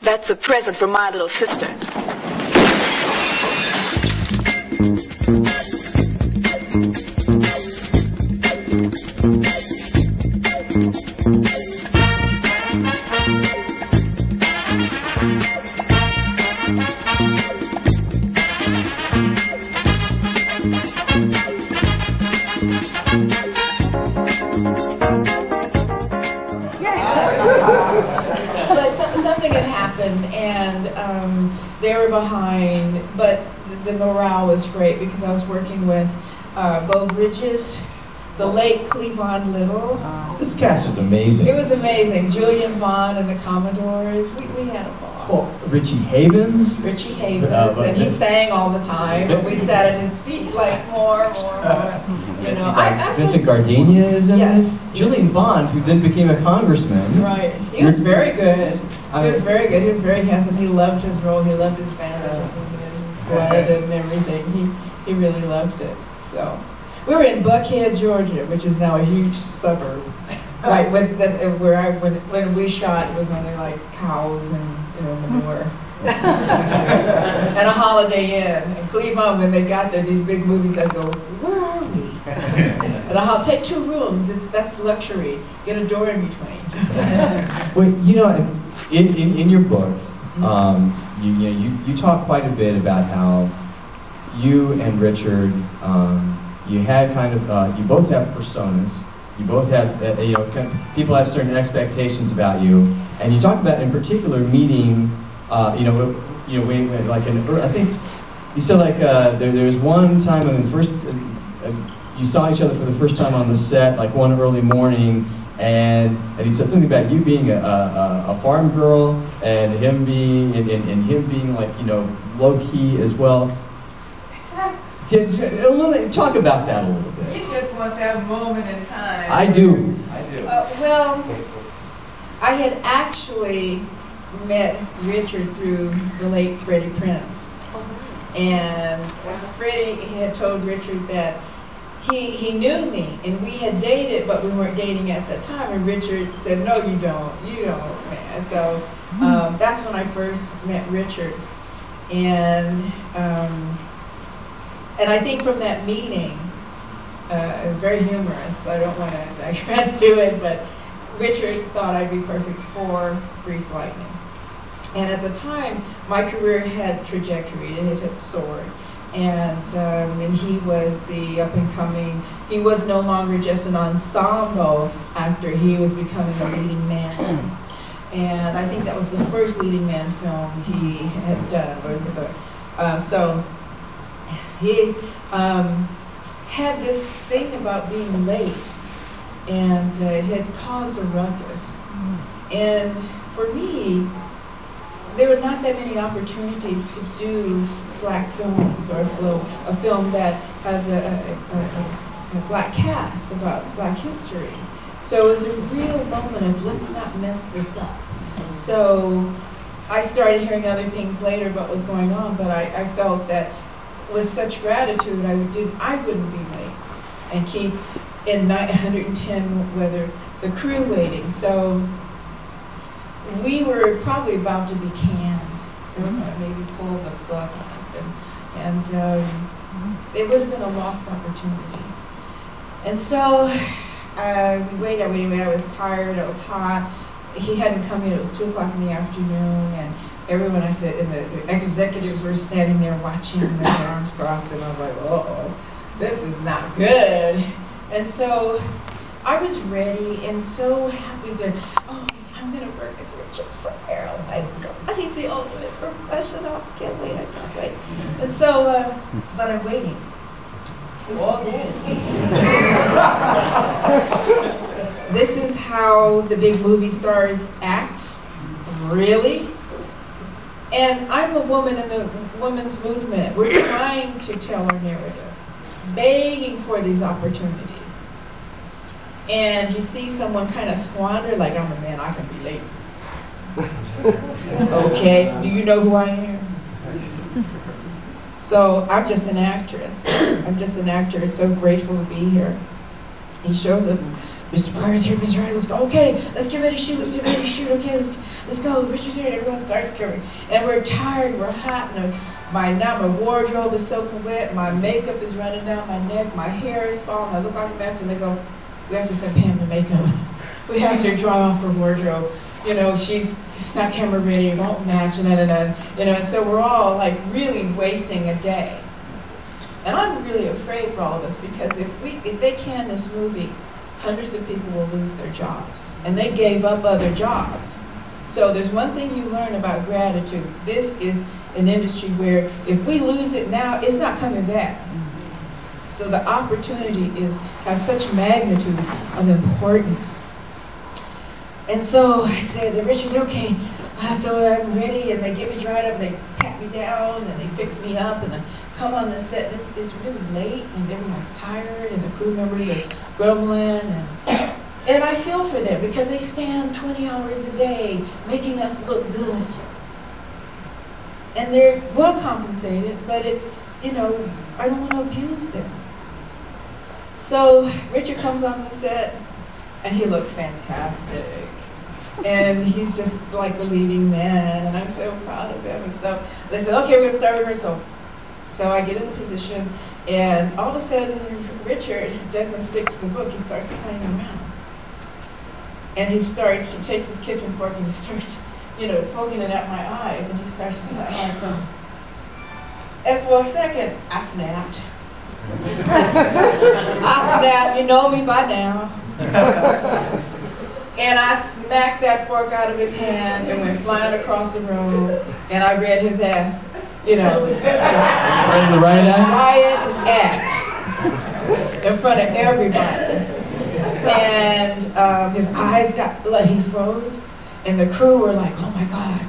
That's a present for my little sister. And they were behind, but the morale was great because I was working with Bo Bridges, the late Cleavon Little. This cast is amazing. It was amazing. Julian Vaughn and the Commodores. We had a ball. Well, Richie Havens. Richie Havens, and he sang all the time, and we sat at his feet like more. You know, Vincent Gardenia is in yes. this. Julian Vaughn, who then became a congressman. Right. He was very good. He was very good. He was very handsome. He loved his role. He loved his bandages and his blood and everything. He really loved it. So we were in Buckhead, Georgia, which is now a huge suburb. Right. When we shot, it was only like cows and manure. And a Holiday Inn. And Cleveland, when they got there, these big movie stars go, "Where are we?" And I'll take 2 rooms. That's luxury. Get a door in between. Well, you know, in your book, you talk quite a bit about how you and Richard, you had kind of, you both have personas. You both have, people have certain expectations about you, and you talk about, in particular, meeting, I think you said like there was one time when you saw each other for the first time on the set, like one early morning, and he said something about you being a farm girl and him being like low key as well. Talk about that a little bit. You just want that moment in time. I do. Well, I had actually met Richard through the late Freddie Prinze. And Freddie had told Richard that he knew me, and we had dated, but we weren't dating at the time. And Richard said, "No, you don't, man." So that's when I first met Richard. And I think from that meeting, it was very humorous. I don't want to digress to it, but Richard thought I'd be perfect for Grease Lightning. And at the time, my career had trajectory, and it had soared. And he was the up-and-coming, he was no longer just an ensemble actor, he was becoming a leading man. And I think that was the first leading man film he had done. So he had this thing about being late, and it had caused a ruckus. And for me, there were not that many opportunities to do black films, or a film that has a black cast about black history. So it was a real moment of, let's not mess this up. So I started hearing other things later about what was going on, but I felt that with such gratitude, I wouldn't be late and keep in 110 weather the crew waiting. So we were probably about to be canned. They were going to maybe pull the plug on us, and it would have been a lost opportunity. And so we waited. I was tired. I was hot. He hadn't come yet. It was 2 o'clock in the afternoon, and everyone, I said, and the executives were standing there watching with their arms crossed, and I'm like, uh-oh, this is not good. And so I was ready and so happy to, I'm going to work with Richard Frere. Oh my God, he's the ultimate professional. I can't wait. And so, but I'm waiting all day. This is how the big movie stars act, really? And I'm a woman in the women's movement. We're trying to tell our narrative, begging for these opportunities. And you see someone kind of squander, like, I'm a man, I can be late. Okay, do you know who I am? So I'm just an actress. I'm just an actor, so grateful to be here. He shows up Mr. Pryor's here, Mr. Pryor, let's go. Okay, let's get ready to shoot, let's get ready to shoot. Okay, let's go. Richard's here, everyone starts covering. And we're tired, we're hot, and now my wardrobe is soaking wet, my makeup is running down my neck, my hair is falling, I look like a mess, and they go, we have to send Pam to makeup. We have to draw off her wardrobe. You know, she's not camera ready, it won't match, and you know, and so we're all like really wasting a day. And I'm really afraid for all of us, because if they can this movie, hundreds of people will lose their jobs. And they gave up other jobs. So there's one thing you learn about gratitude. This is an industry where if we lose it now, it's not coming back. So the opportunity has such magnitude of importance. And so I said, Richard said, okay, so I'm ready, and they get me dried up, and they pat me down, and they fix me up, and I come on the set. It's really late, and everyone's tired, and the crew members are grumbling, and I feel for them, because they stand 20 hours a day making us look good. And they're well compensated, but it's, you know, I don't want to abuse them. So Richard comes on the set, and he looks fantastic. And he's just like the leading man, and I'm so proud of him. And so they said, okay, we're gonna start rehearsal. So I get in the position, and all of a sudden, Richard doesn't stick to the book, he starts playing around. And he takes his kitchen fork and he starts, you know, poking it at my eyes, and he starts to like, and for a second, I snapped. I snapped, you know me by now. And I smacked that fork out of his hand and went flying across the room, and I read his ass, you know. Right in the riot act? Riot act. In front of everybody. And his eyes got, like, he froze, and the crew were like, oh my God,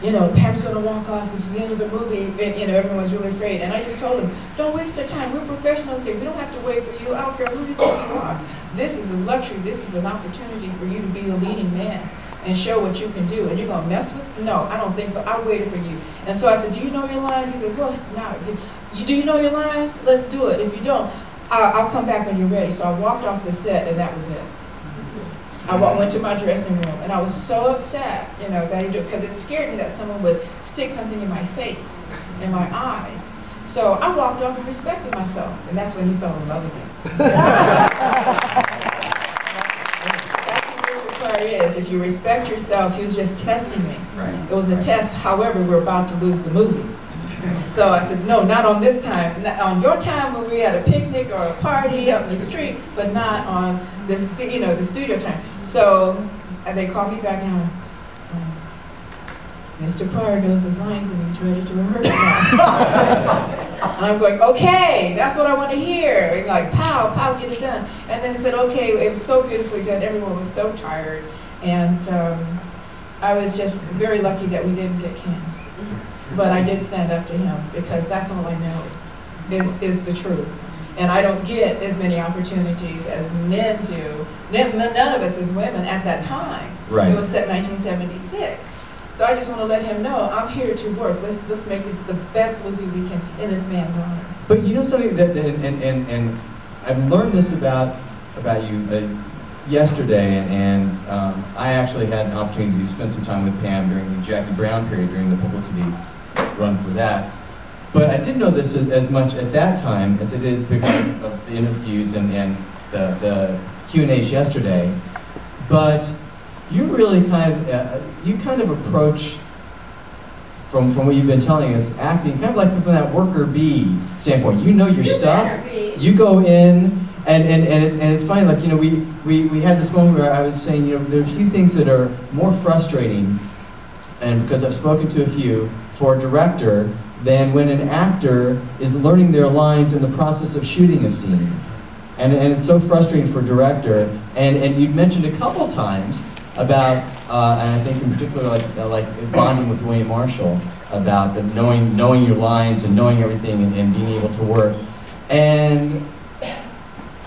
you know, Pam's gonna walk off, this is the end of the movie, and, you know, everyone was really afraid. And I just told him, don't waste our time, we're professionals here, we don't have to wait for you, I don't care who you think you are. This is a luxury, this is an opportunity for you to be the leading man and show what you can do. And you're gonna mess with? No, I don't think so, I waited for you. And so I said, do you know your lines? He says, well, no, do you know your lines? Let's do it. If you don't, I'll come back when you're ready. So I walked off the set, and that was it. I went to my dressing room, and I was so upset, you know, that he did, because it scared me that someone would stick something in my face, in my eyes. So I walked off and respected myself, and that's when he fell in love with me. That's what Richard Pryor is. If you respect yourself, he was just testing me. Right. It was a test. However, we're about to lose the movie. So I said, no, not on this time. Not on your time when we're at a picnic or a party out in the street, but not on this, you know, the studio time. So they called me back and Mr. Pryor knows his lines and he's ready to rehearse now. And I'm going, okay, that's what I want to hear. And like, pow, pow, get it done. And then they said, okay, it was so beautifully done. Everyone was so tired. And I was just very lucky that we didn't get canned. But I did stand up to him, because that's all I know is the truth. And I don't get as many opportunities as men do. None of us as women at that time. Right. It was set in 1976. So I just want to let him know, I'm here to work. Let's make this the best movie we can in this man's honor. But you know something that, and I've learned this about you yesterday, and I actually had an opportunity to spend some time with Pam during the Jackie Brown period, during the publicity run for that. But I didn't know this as much at that time as I did because of the interviews and the Q&As yesterday. But you really kind of approach, from what you've been telling us, acting kind of like from that worker bee standpoint. You know your stuff. You go in, and it's funny. Like, you know, we had this moment where I was saying, you know, there's a few things that are more frustrating, and because I've spoken to a few, for a director than when an actor is learning their lines in the process of shooting a scene. And it's so frustrating for a director. And you mentioned a couple times about, and I think in particular like bonding with William Marshall, about the knowing your lines and knowing everything and being able to work. And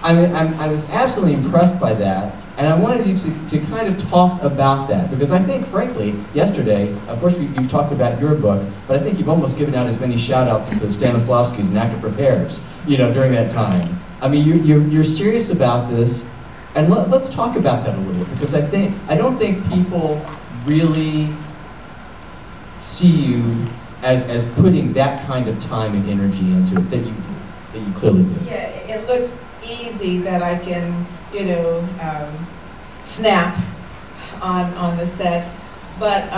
I was absolutely impressed by that. And I wanted you to kind of talk about that, because I think, frankly, yesterday, of course, you talked about your book, but I think you've almost given out as many shout-outs to Stanislavski's An Actor Prepares, you know, during that time. I mean, you're serious about this, And let's talk about that a little, because I don't think people really see you as putting that kind of time and energy into it that you clearly do. Yeah, it looks easy that I can, you know, snap on the set, but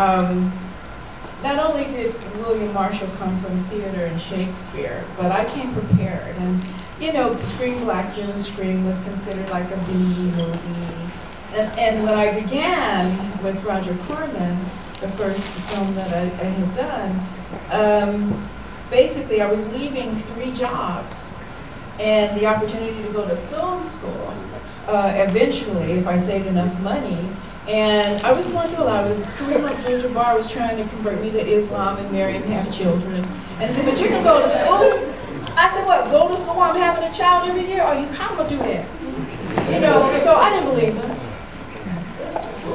not only did William Marshall come from theater and Shakespeare, but I came prepared. And you know, Scream Black Widow Scream was considered like a B movie. And when I began with Roger Corman, the first film that I had done, basically I was leaving 3 jobs and the opportunity to go to film school eventually, if I saved enough money. And I was going through a lot. Kareem Abdul-Jabbar was trying to convert me to Islam and marry and have children. And he said, but you're going to go to school? I said, what, go to school while I'm having a child every year? How am I going to do that? You know, so I didn't believe him.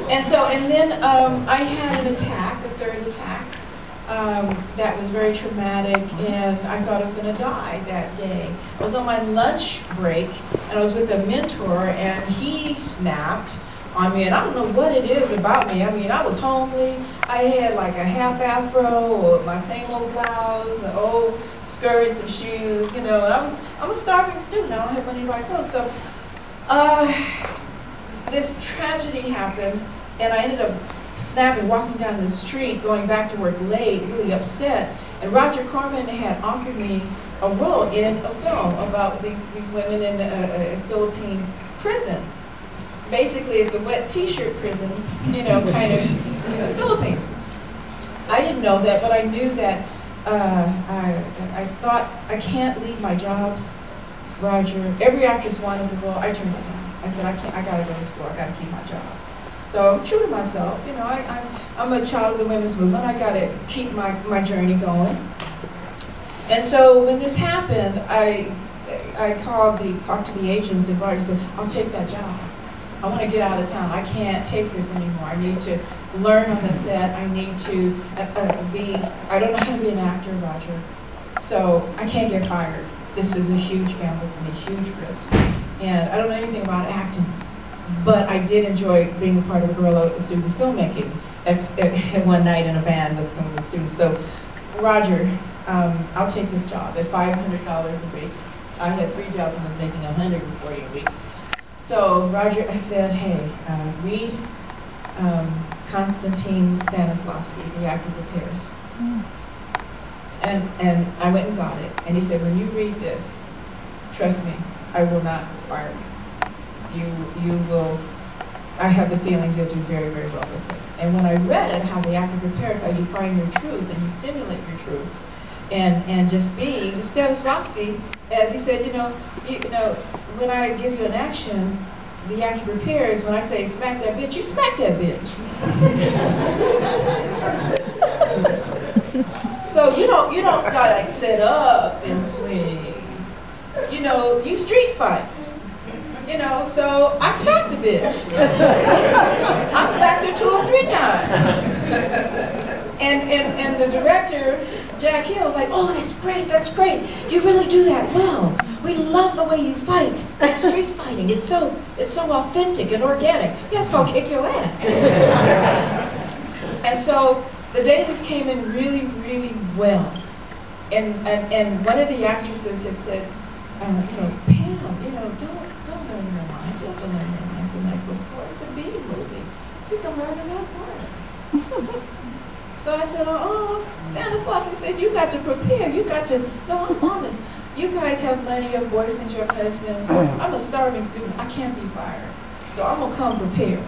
And then I had an attack, a third attack, that was very traumatic, and I thought I was going to die that day. I was on my lunch break, and I was with a mentor, and he snapped on me, and I don't know what it is about me. I mean, I was homely. I had like a half afro, or my same old blouse, the old skirts and shoes, you know, and I'm a starving student. I don't have money to buy clothes. So this tragedy happened, and I ended up snapping, walking down the street, going back to work late, really upset. And Roger Corman had offered me a role in a film about these women in a Philippine prison. Basically, it's a wet t-shirt prison, you know, kind of Philippines. I didn't know that, but I knew that I thought, I can't leave my jobs, Roger. Every actress wanted the role. I turned it down. I said, I gotta go to school. I gotta keep my jobs. So I'm true to myself. You know, I'm a child of the women's movement. I gotta keep my journey going. And so when this happened, I talked to the agents, and Roger said, I'll take that job. I want to get out of town. I can't take this anymore. I need to learn on the set. I need to I don't know how to be an actor, Roger. So I can't get hired. This is a huge gamble for me, huge risk. And I don't know anything about acting, but I did enjoy being a part of guerrilla student filmmaking one night in a band with some of the students. So, Roger, I'll take this job at $500 a week. I had 3 jobs and was making $140 a week. So Roger, I said, hey, read Konstantin Stanislavski, The Act of Repairs. And I went and got it. And he said, when you read this, trust me, I will not fire you. You will, I have the feeling you'll do very, very well with it. And when I read it, how The Act of Repairs, how you find your truth and you stimulate your truth. And just being Stanislavski, as he said, you know, when I give you an action, the act of repairs, when I say smack that bitch, you smack that bitch. So you don't gotta like sit up and swing. You know, you street fight. You know, so I smacked the bitch. I smacked her 2 or 3 times. And the director, Jack Hill, was like, oh, that's great. You really do that well. We love the way you fight. Like street fighting. It's so authentic and organic. Yeah, it's called kick your ass. And so the dailies came in really, really well. And one of the actresses had said, you know, Pam, you know, don't learn your lines. You have to learn your lines the night before. It's a B movie. You can learn them that part. So I said, Stanislavski said, you got to prepare. You got to, no, I'm honest. You guys have money, you have boyfriends, you have husbands. I'm a starving student. I can't be fired. So I'm going to come prepared.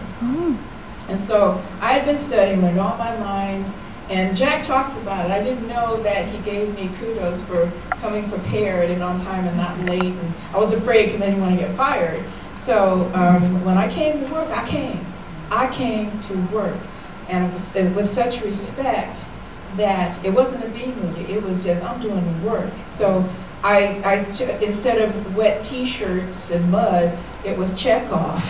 And so I had been studying, learned all my lines, and Jack talks about it. I didn't know that he gave me kudos for coming prepared and on time and not late. And I was afraid because I didn't want to get fired. So when I came to work, I came to work. And it was with such respect that it wasn't a B movie. It was just, I'm doing the work. So instead of wet t-shirts and mud, it was Chekhov.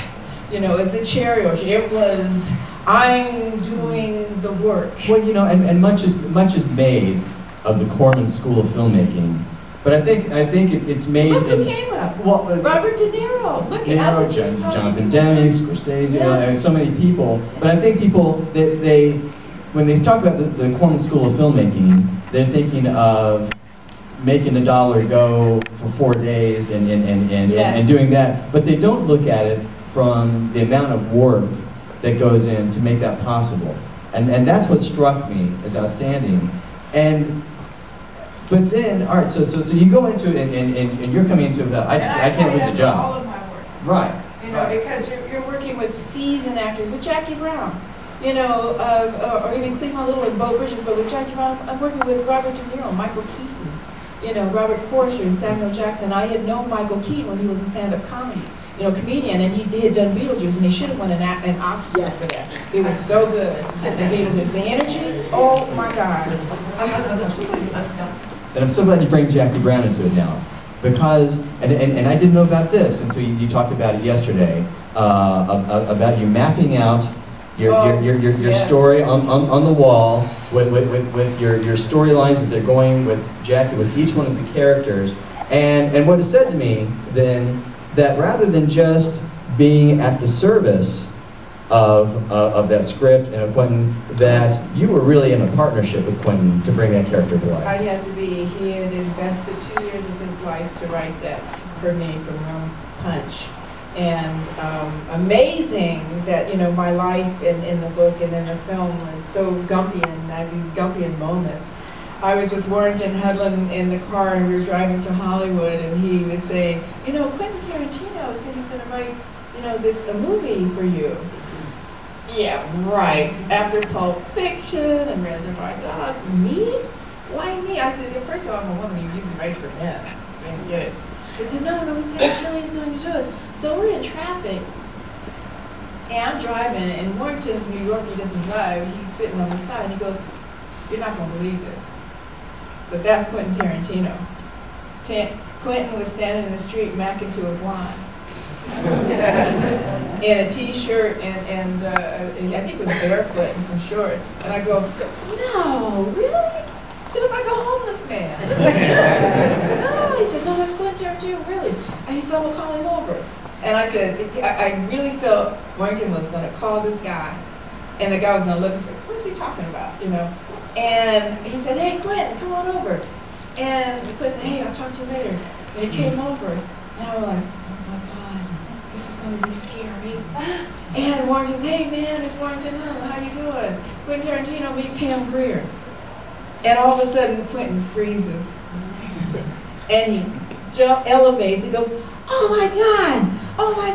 You know, it was the chariot. It was, I'm doing the work. Well, you know, and much is made of the Corman School of Filmmaking But I think it's made. Look who came up. Well, Robert De Niro. Look De at Niro, Jonathan Demme, Scorsese, Yes. so many people. But I think people they when they talk about the Corman School of Filmmaking, they're thinking of making $1 go for 4 days and doing that. But they don't look at it from the amount of work that goes in to make that possible. And that's what struck me as outstanding. But then, all right, so you go into it and you're coming into it about, I can't lose a job. All of my work. Right. You know, because you're working with seasoned actors, with Jackie Brown, you know, or even Cleveland Little and Bo Bridges, but with Jackie Brown, I'm working with Robert De Niro, Michael Keaton, you know, Robert Forster and Samuel Jackson. I had known Michael Keaton when he was a stand-up comedy, you know, comedian, and he had done Beetlejuice, and he should have won an Oscar for that. He was so good in Beetlejuice. The energy, oh my God. And I'm so glad you bring Jackie Brown into it now, because, and I didn't know about this until you talked about it yesterday, about you mapping out your story on the wall with your storylines as they're going with Jackie, with each one of the characters, and what is said to me then, that rather than just being at the service of that script and of Quentin, that you were really in a partnership with Quentin to bring that character to life. I had to be. He had invested 2 years of his life to write that for me from Rum Punch. And amazing that, you know, my life in the book and in the film was so Gumpian. I have these Gumpian moments. I was with Warrington Hudlin in the car and we were driving to Hollywood, and he was saying, you know, Quentin Tarantino said he's going to write, you know, a movie for you. Yeah, right. After Pulp Fiction and Reservoir Dogs, me? Why me? I said, first of all, I'm a woman, he usually writes for men. I mean, get it. He said, no, he said, really, he's going to do it. So we're in traffic, and I'm driving, and Warrington's New York, he doesn't drive, he's sitting on the side, and he goes, you're not going to believe this, but that's Quentin Tarantino. Quentin was standing in the street macking to a blonde. In a t-shirt and I think it was barefoot and some shorts. And I go, no, really? You look like a homeless man. No, he said, no, that's Quentin Tarantino, really. And he said, I'm going to call him over. And I said, I really felt Warrington was going to call this guy. And the guy was going to look and say, what is he talking about, you know? And he said, hey, Quentin, come on over. And Quentin said, hey, I'll talk to you later. And he came over, and I was like, oh my God, this is going to be scary. And Warrington says, hey man, it's Warrington Hudlin, how you doing? Quentin Tarantino, meet Pam Grier. And all of a sudden, Quentin freezes. And he elevates, he goes, oh my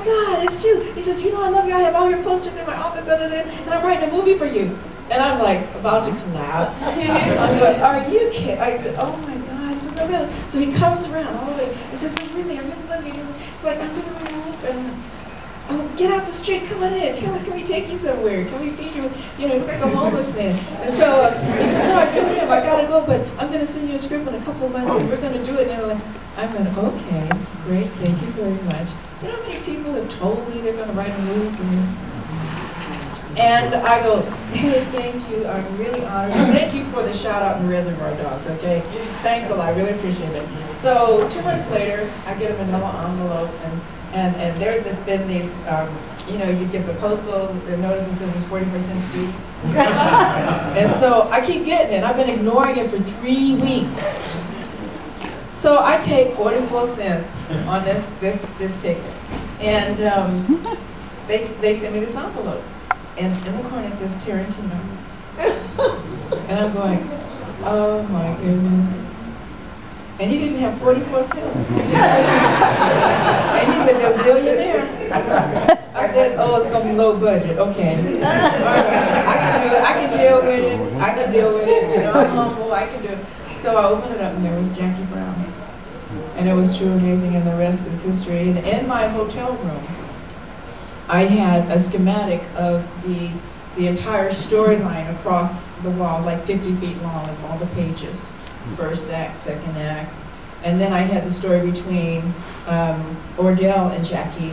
God, it's you. He says, you know I love you, I have all your posters in my office, and I'm writing a movie for you. And I'm like, about to collapse. I'm going, are you kidding? I said, oh my God. He says, no, really. So he comes around all the way. He says, no, really, I really love you. He's like, I'm going to move and oh, get out the street, come on in. Can we take you somewhere? Can we feed you? You know, like a homeless man. And so he says, no, I really am. I got to go, but I'm going to send you a script in a couple of months and we're going to do it. And I'm like, okay, great, thank you very much. You know how many people have told me they're going to write a movie for me? And I go, hey, thank you, I'm really honored. Thank you for the shout out in Reservoir Dogs, okay? Thanks a lot, I really appreciate it. So 2 months later, I get a manila envelope, and there's been these, you know, you get the postal, the notice that says there's 44 cents due. And so I keep getting it. I've been ignoring it for 3 weeks. So I take 44 cents on this ticket. And they sent me this envelope. And in the corner it says Tarantino. And I'm going, oh my goodness. And he didn't have 44 cents. And he's a gazillionaire. I said, oh, it's going to be low budget. Okay. All right. I can deal with it. I can deal with it. You know, I'm humble. I can do it. So I opened it up and there was Jackie Brown. And it was truly amazing, and the rest is history. And in my hotel room, I had a schematic of the entire storyline across the wall, like 50 feet long, with all the pages. First act, second act. And then I had the story between Ordell and Jackie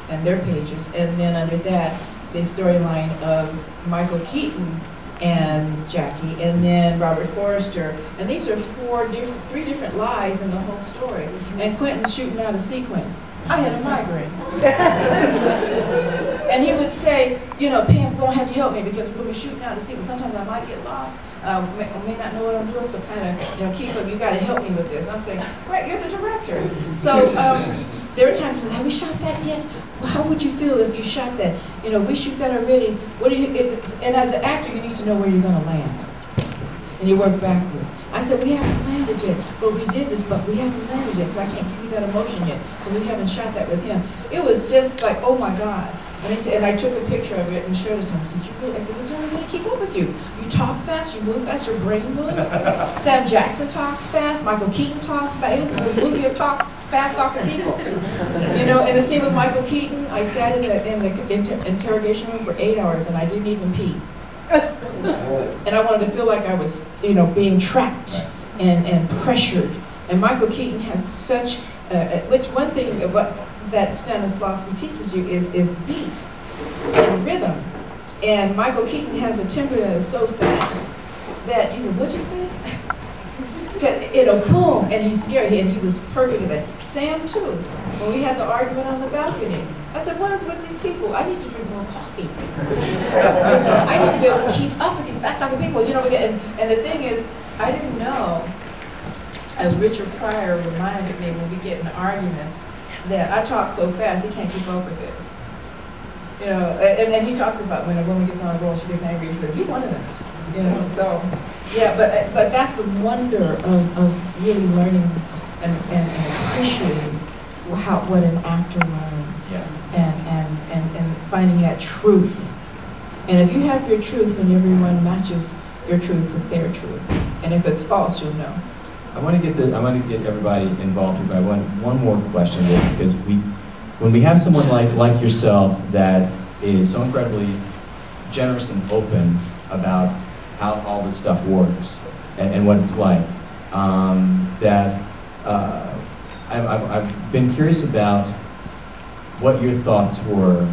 and their pages. And then under that, the storyline of Michael Keaton and Jackie, and then Robert Forrester. And these are three different lies in the whole story. And Quentin's shooting out a sequence. I had a migraine. And he would say, you know, Pam, you're going to have to help me because we're shooting out a sequence. Sometimes I might get lost. I may not know what I'm doing, so kind of, you know, keep up. You got to help me with this. And I'm saying, right, you're the director. So there were times he said, have we shot that yet? Well, how would you feel if you shot that? You know, we shoot that already. What do you? And as an actor, you need to know where you're going to land. And you work backwards. I said, we haven't landed yet. Well, we did this, but we haven't landed yet, so I can't give you that emotion yet, because we haven't shot that with him. It was just like, oh my God. And, and I took a picture of it and showed it to him. I said, I said, this is the only way to keep up with you. You talk fast, you move fast, your brain moves. Sam Jackson talks fast, Michael Keaton talks fast. It was a movie of fast talking people. You know, and the scene with Michael Keaton, I sat in the interrogation room for 8 hours and I didn't even pee. And I wanted to feel like I was, you know, being trapped and pressured. And Michael Keaton has such, which one thing about that Stanislavski teaches you is beat and rhythm. And Michael Keaton has a temper that is so fast that you say, what'd you say? You know, boom, and he's scary, and he was perfect at that. Sam too, when we had the argument on the balcony, I said, what is with these people? I need to drink more coffee. I need to be able to keep up with these fast-talking people. You know, and the thing is, I didn't know, as Richard Pryor reminded me when we get into arguments, that I talk so fast, he can't keep up with it. You know, and he talks about when a woman gets on a roll, she gets angry, he says, you one of them. You know, so, yeah, but that's the wonder of really learning and appreciating what an actor learns. Yeah. And finding that truth. And if you have your truth, then everyone matches your truth with their truth. And if it's false, you'll know. I want to get everybody involved here, but I want one more question there, because when we have someone like yourself that is so incredibly generous and open about how all this stuff works and what it's like, I've been curious about what your thoughts were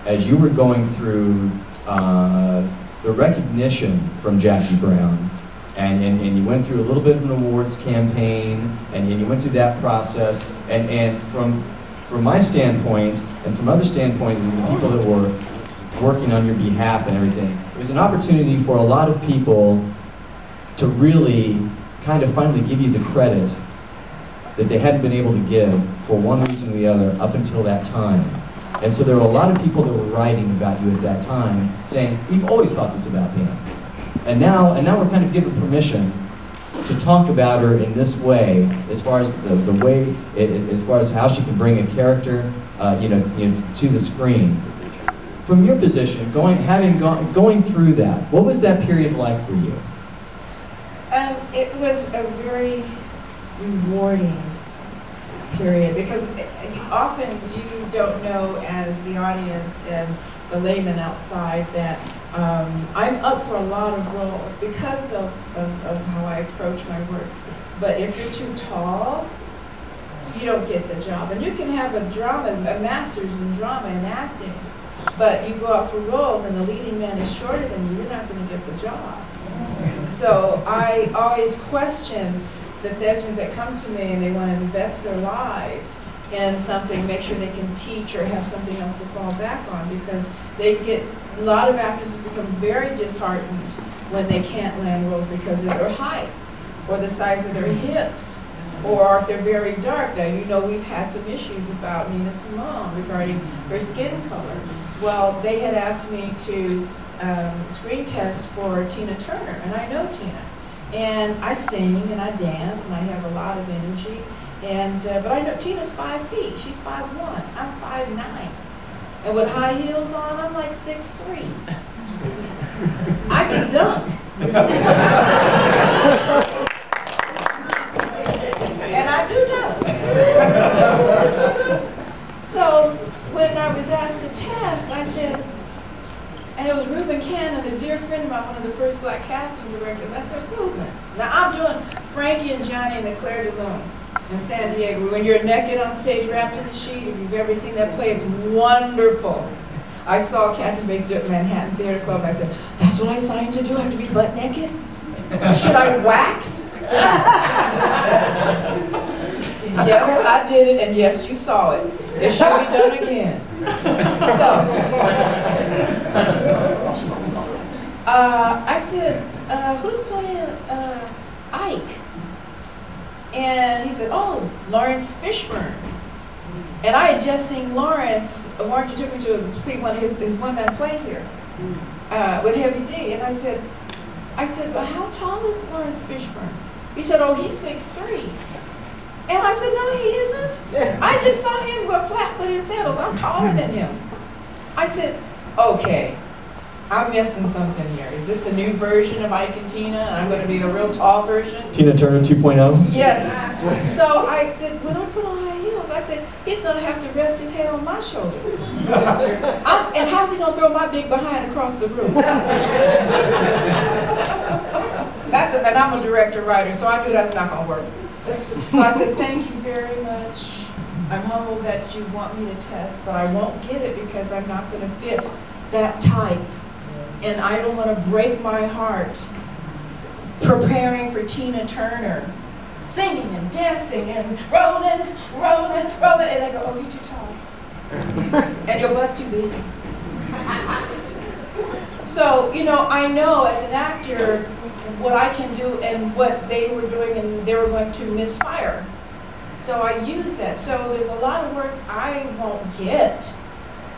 as you were going through the recognition from Jackie Brown. And you went through a little bit of an awards campaign, and you went through that process, and from my standpoint, and from other standpoints, and the people that were working on your behalf and everything, it was an opportunity for a lot of people to really kind of finally give you the credit that they hadn't been able to give for one reason or the other up until that time. And so there were a lot of people that were writing about you at that time, saying, we've always thought this about Pam. And now we're kind of given permission to talk about her in this way, as far as the way, as far as how she can bring a character, to the screen. From your position, going through that, what was that period like for you? It was a very rewarding period, because often you don't know, as the audience and the layman outside, that I'm up for a lot of roles because of how I approach my work. But if you're too tall, you don't get the job. And you can have a master's in drama and acting, but you go out for roles and the leading man is shorter than you, you're not going to get the job. So I always question the thespians that come to me and they want to invest their lives in something, make sure they can teach or have something else to fall back on, because a lot of actresses become very disheartened when they can't land roles because of their height or the size of their hips, or if they're very dark. Now, you know, we've had some issues about Nina Simone regarding her skin color. Well, they had asked me to screen test for Tina Turner, and I know Tina. And I sing and I dance and I have a lot of energy. And but I know Tina's 5 feet. She's 5'1". I'm 5'9". And with high heels on, I'm like 6'3". I can dunk. And I do dunk. So when I was asked to test, I said, and it was Reuben Cannon, a dear friend of mine, one of the first black casting directors. I said, Reuben, now I'm doing Frankie and Johnny and the Claire de Lune in San Diego. When you're naked on stage, wrapped in a sheet, if you've ever seen that play, it's wonderful. I saw Kathy Bates do it at Manhattan Theater Club, and I said, that's That's what I signed to do? I have to be butt naked? Should I wax? Yes, I did it, and yes, you saw it. It should be done again. So, I said, who's playing Ike? And he said, oh, Lawrence Fishburne. And I had just seen Lawrence, Margie took me to see one of his one-man play here with Heavy D. And I said, well, how tall is Lawrence Fishburne? He said, oh, he's 6'3". And I said, no, he isn't. I just saw him with flat-footed sandals. I'm taller than him. I said, okay, I'm missing something here. Is this a new version of Ike and Tina? And I'm going to be a real tall version? Tina Turner 2.0? Yes. So I said, when I put on high heels, I said, he's going to have to rest his head on my shoulder. And how's he going to throw my big behind across the room? And I'm a director writer, so I knew that's not going to work. So I said, thank you very much. I'm humbled that you want me to test, but I won't get it because I'm not going to fit that type. And I don't want to break my heart preparing for Tina Turner, singing and dancing and rolling. And they go, oh, you're too tall. And your butt's too big. So, you know, I know as an actor what I can do and what they were doing, and they were going to misfire. So I use that. So there's a lot of work I won't get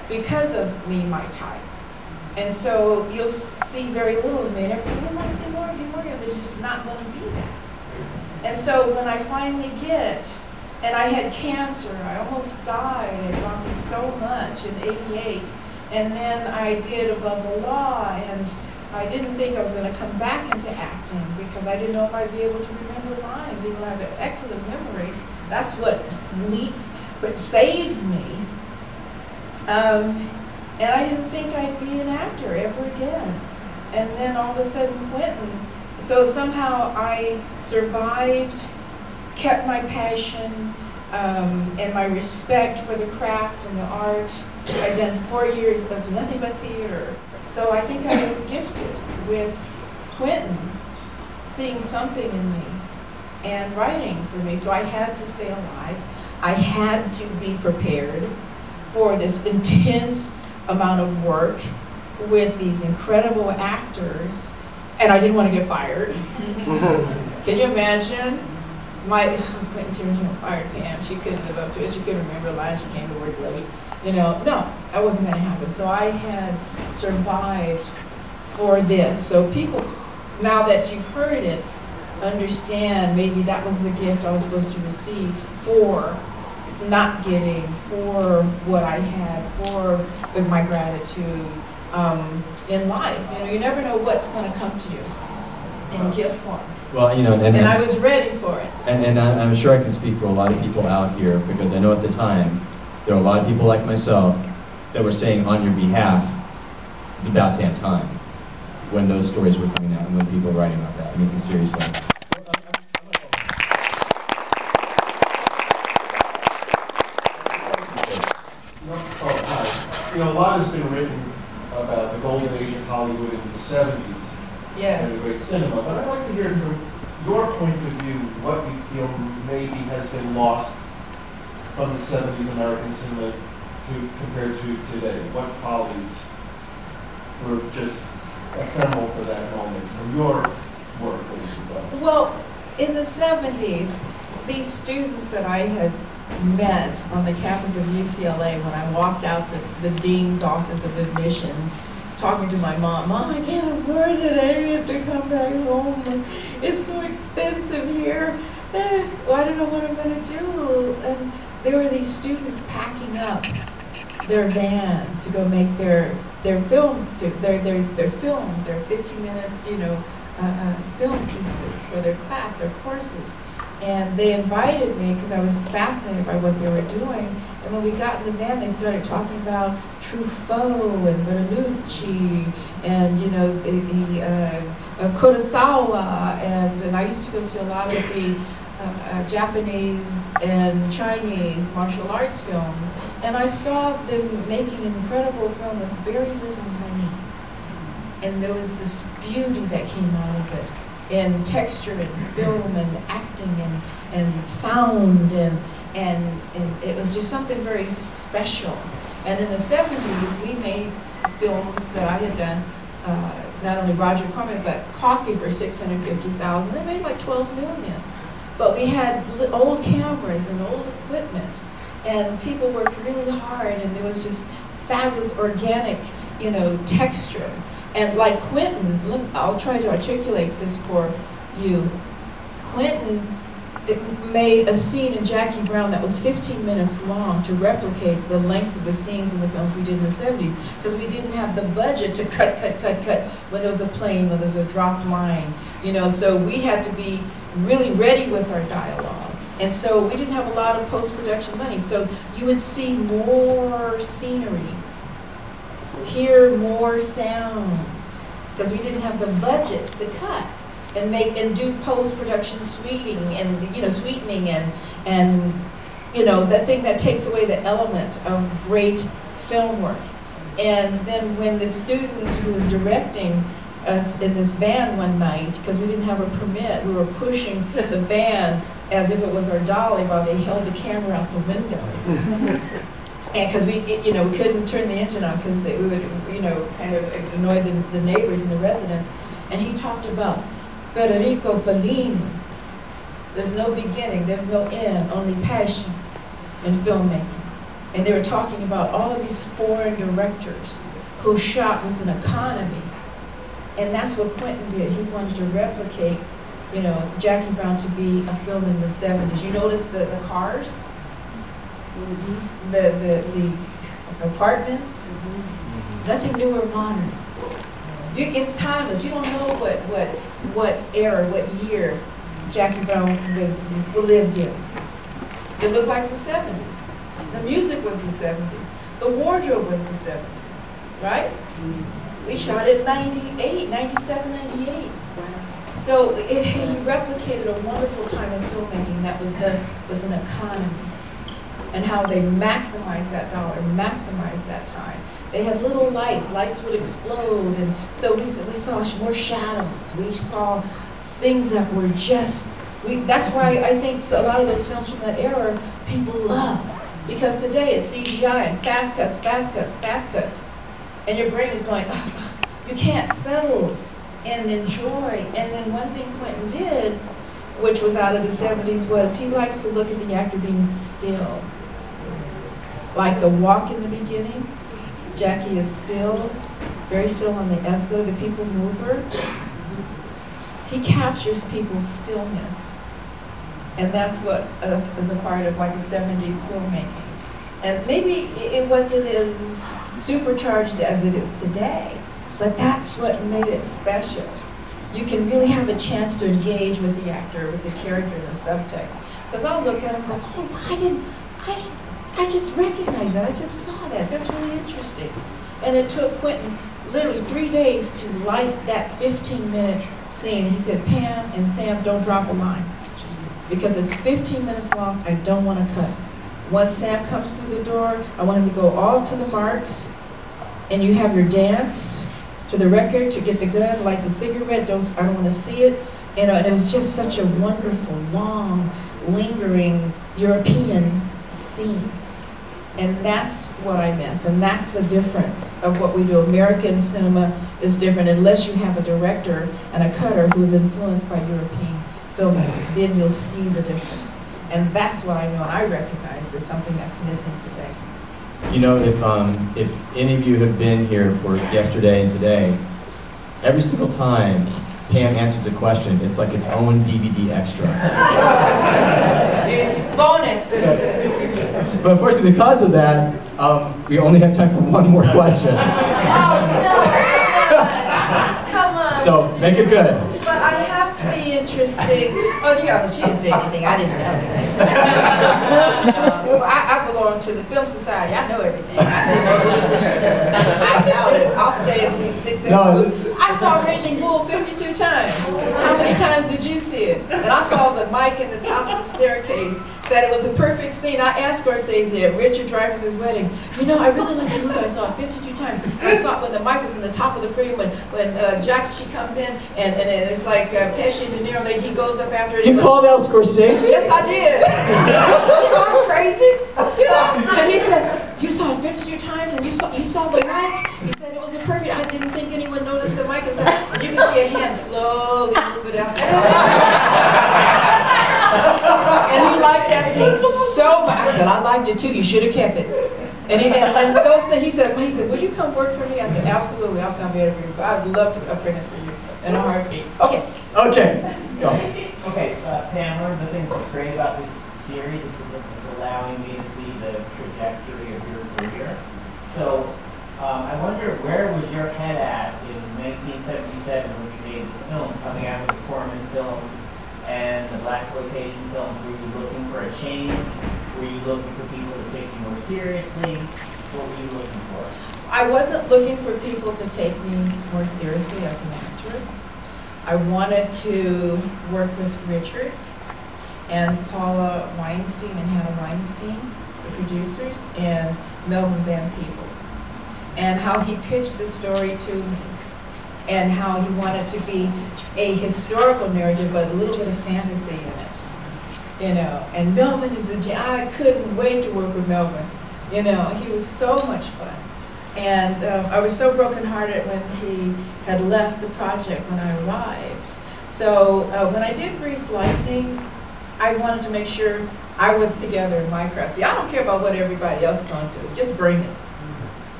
because of me, my type. And so you'll see very little of me. And everybody says, oh, I see more of you, there's just not going to be that. And so when I finally get, and I had cancer, I almost died, I'd gone through so much in '88, and then I did Above the Law, and I didn't think I was going to come back into acting because I didn't know if I'd be able to remember lines, even though I have an excellent memory. That's what saves me. And I didn't think I'd be an actor ever again. And then all of a sudden Quentin. So somehow I survived, kept my passion, and my respect for the craft and the art. I'd done 4 years of nothing but theater. So I think I was gifted with Quentin seeing something in me and writing for me. So I had to stay alive. I had to be prepared for this intense amount of work with these incredible actors, and I didn't want to get fired. Can you imagine? Quentin Tarantino fired Pam. She couldn't live up to it. She couldn't remember lines. She came to work late. You know, no, that wasn't going to happen. So I had survived for this. So people, now that you've heard it, understand maybe that was the gift I was supposed to receive for not getting, for what I had, for my gratitude in life. You know, you never know what's going to come to you in gift form. Well, you know, and I was ready for it. And I'm sure I can speak for a lot of people out here, because I know at the time there are a lot of people like myself that were saying on your behalf, it's about damn time, when those stories were coming out and when people were writing about that. I mean, seriously. You know, a lot has been written about the golden age of Hollywood in the 70s. Yes. And the great cinema. But I'd like to hear from your point of view what you feel maybe has been lost from the 70s American cinema compared to today. What qualities were just ephemeral for that moment from your work that you've done? Well, in the 70s, these students that I had met on the campus of UCLA when I walked out the dean's office of admissions, talking to my mom, Mom, I can't afford it, I have to come back home, it's so expensive here. Well, I don't know what I'm going to do. And there were these students packing up their van to go make their films, their 15-minute, you know, film pieces for their class, their courses. And they invited me because I was fascinated by what they were doing. And when we got in the van, they started talking about Truffaut and Bertolucci and, you know, Kurosawa. And I used to go see a lot of the Japanese and Chinese martial arts films. And I saw them making an incredible film with very little money. and there was this beauty that came out of it, in texture and film and acting and sound, and it was just something very special. And in the 70s, we made films that I had done, not only Roger Corman, but Coffee for $650,000. They made like 12 million. But we had old cameras and old equipment, and people worked really hard, and there was just fabulous organic, you know, texture. And like Quentin, I'll try to articulate this for you. Quentin made a scene in Jackie Brown that was 15 minutes long to replicate the length of the scenes in the films we did in the 70s, because we didn't have the budget to cut when there was a plane, when there was a dropped line, you know, so we had to be really ready with our dialogue. And so we didn't have a lot of post-production money, so you would see more scenery, hear more sounds, because we didn't have the budgets to cut and make and do post-production sweetening and, you know, sweetening and you know, that thing that takes away the element of great film work. And then when the student who was directing us in this van one night, because we didn't have a permit, we were pushing the van as if it was our dolly while they held the camera out the window. And because we, you know, we couldn't turn the engine on because we would, you know, kind of annoy the neighbors and the residents. And he talked about Federico Fellini. There's no beginning, there's no end, only passion in filmmaking. And they were talking about all of these foreign directors who shot with an economy. And that's what Quentin did. He wanted to replicate, you know, Jackie Brown to be a film in the 70s. You notice the cars? Mm-hmm. The apartments? Mm-hmm. Nothing new or modern. It's timeless. You don't know what era, what year Jackie Brown lived in. It looked like the 70s. The music was the 70s. The wardrobe was the 70s, right? We shot it 98, 97, 98. So he replicated a wonderful time in filmmaking that was done with an economy, and how they maximized that dollar, maximized that time. They had little lights would explode, and so we saw more shadows. We saw things that were just, that's why I think a lot of those films from that era people love. Because today it's CGI and fast cuts. And your brain is going, oh, you can't settle and enjoy. And then one thing Quentin did, which was out of the 70s, was he likes to look at the actor being still. Like the walk in the beginning, Jackie is still, very still on the escalator, the people move her. He captures people's stillness. And that's what is a part of like a 70s filmmaking. And maybe it wasn't as supercharged as it is today, but that's what made it special. You can really have a chance to engage with the actor, with the character, the subtext. Because I'll look at him and go, oh, I just recognize that, I just saw that, that's really interesting. And it took Quentin literally 3 days to light that 15-minute scene. He said, Pam and Sam, don't drop a line. Because it's 15 minutes long, I don't want to cut. Once Sam comes through the door, I want him to go all to the marks, and you have your dance to the record, to get the gun, light the cigarette, I don't want to see it. You know, and it was just such a wonderful, long, lingering European scene. And that's what I miss, and that's the difference of what we do. American cinema is different unless you have a director and a cutter who is influenced by European filmmaking. Then you'll see the difference. And that's what I know and I recognize is something that's missing today. You know, if any of you have been here for yesterday and today, every single time Pam answers a question, it's like its own DVD extra. Bonus! But unfortunately, because of that, we only have time for one more question. Oh, no! Come on! So, make it good. But I have to be interested. Oh, yeah, she didn't say anything. I didn't know anything. I belong to the Film Society. I know everything. I see no movies that she does. I doubt it. I'll stay and see 6 movies. I I saw Raging Bull 52 times. How many times did you see it? And I saw the mic in the top of the staircase, that it was a perfect scene. I asked Scorsese at Richard Dreyfuss's wedding, you know, I really like the movie. I saw it 52 times. I saw it when the mic was in the top of the frame, when Jackie, she comes in, and it's like Pesci and De Niro, he goes up after it. You called out Scorsese? Yes, I did. You know, I'm crazy. You know? And he said, you saw it 52 times, and you saw the mic? He said it was a perfect. I didn't think anyone noticed the mic until you can see a hand slowly move it out. And he liked that scene so much. I said, I liked it too. You should have kept it. And those things, he said, will you come work for me? I said, absolutely. I'll come here for you. I'd love to apprentice for you in a heartbeat. Okay. Okay. Go. Okay, Pam, one of the things that's great about this series is that it's allowing me to see the trajectory of your career. So I wonder, where was your head at in 1977 when you made the film, coming out with the Corman films and the blaxploitation films? Were you looking for a change? Were you looking for people to take you more seriously? What were you looking for? I wasn't looking for people to take me more seriously as an actor. I wanted to work with Richard and Paula Weinstein and Hannah Weinstein, the producers, and Melvin Van Peebles, and how he pitched the story to me, and how he wanted to be a historical narrative, but a little bit of fantasy in it, you know. And Melvin is I couldn't wait to work with Melvin. You know, he was so much fun. And I was so brokenhearted when he had left the project when I arrived. So when I did Grease Lightning, I wanted to make sure I was together in my craft. See, I don't care about what everybody else is going to do. Just bring it.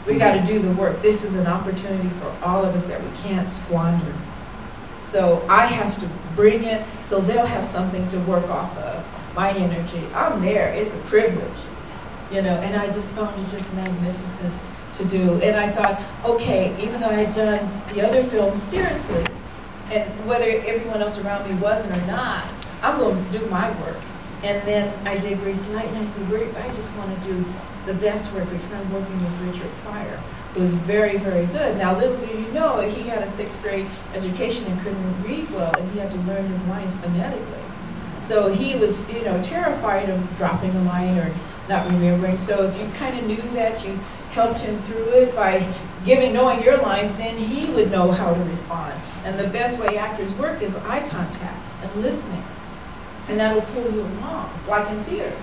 We got to do the work. This is an opportunity for all of us that we can't squander. So I have to bring it so they'll have something to work off of. My energy, I'm there. It's a privilege, you know. And I just found it just magnificent to do. And I thought, okay, even though I had done the other films seriously, and whether everyone else around me wasn't or not, I'm going to do my work. And then I did Grease Lightning, and I said, I just want to do the best work because I'm working with Richard Pryor, who is very, very good. Now, little do you know, he had a 6th grade education and couldn't read well, and he had to learn his lines phonetically. So he was, you know, terrified of dropping a line or not remembering. So if you kind of knew that, you helped him through it by knowing your lines, then he would know how to respond. And the best way actors work is eye contact and listening. And that'll pull you along, like in theater.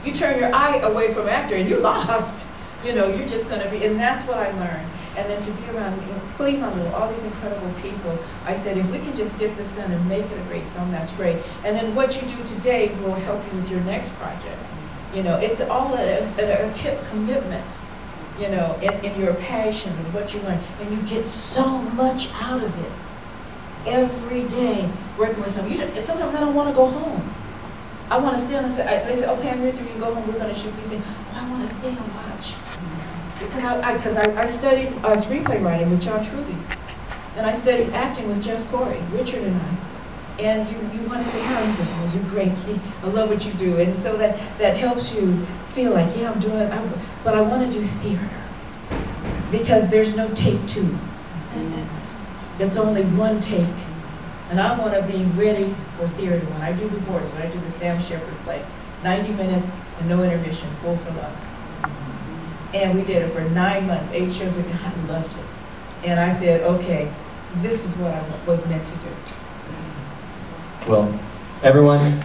You turn your eye away from actor and you're lost. You know, you're just going to be, and that's what I learned. And then to be around Cleveland with all these incredible people, I said, if we can just get this done and make it a great film, that's great. And then what you do today will help you with your next project. You know, it's all a commitment, you know, in your passion and what you learn. And you get so much out of it every day working with someone. Sometimes I don't want to go home. I want to stay on the set. They say, oh, Pam Grier, you go home, we're going to shoot these things. Oh, I want to stay and watch. Because I studied screenplay writing with John Truby. And I studied acting with Jeff Corey, Richard and I. And you want to say hi, and he says, oh, you're great. I love what you do. And so that helps you feel like, yeah, I'm doing it. But I want to do theater. Because there's no take 2. That's only one take. And I want to be ready for theater when I do The Boys, when I do the Sam Shepard play. 90 minutes and no intermission, full for love. And we did it for 9 months, 8 shows. I loved it. And I said, okay, this is what I was meant to do. Well, everyone,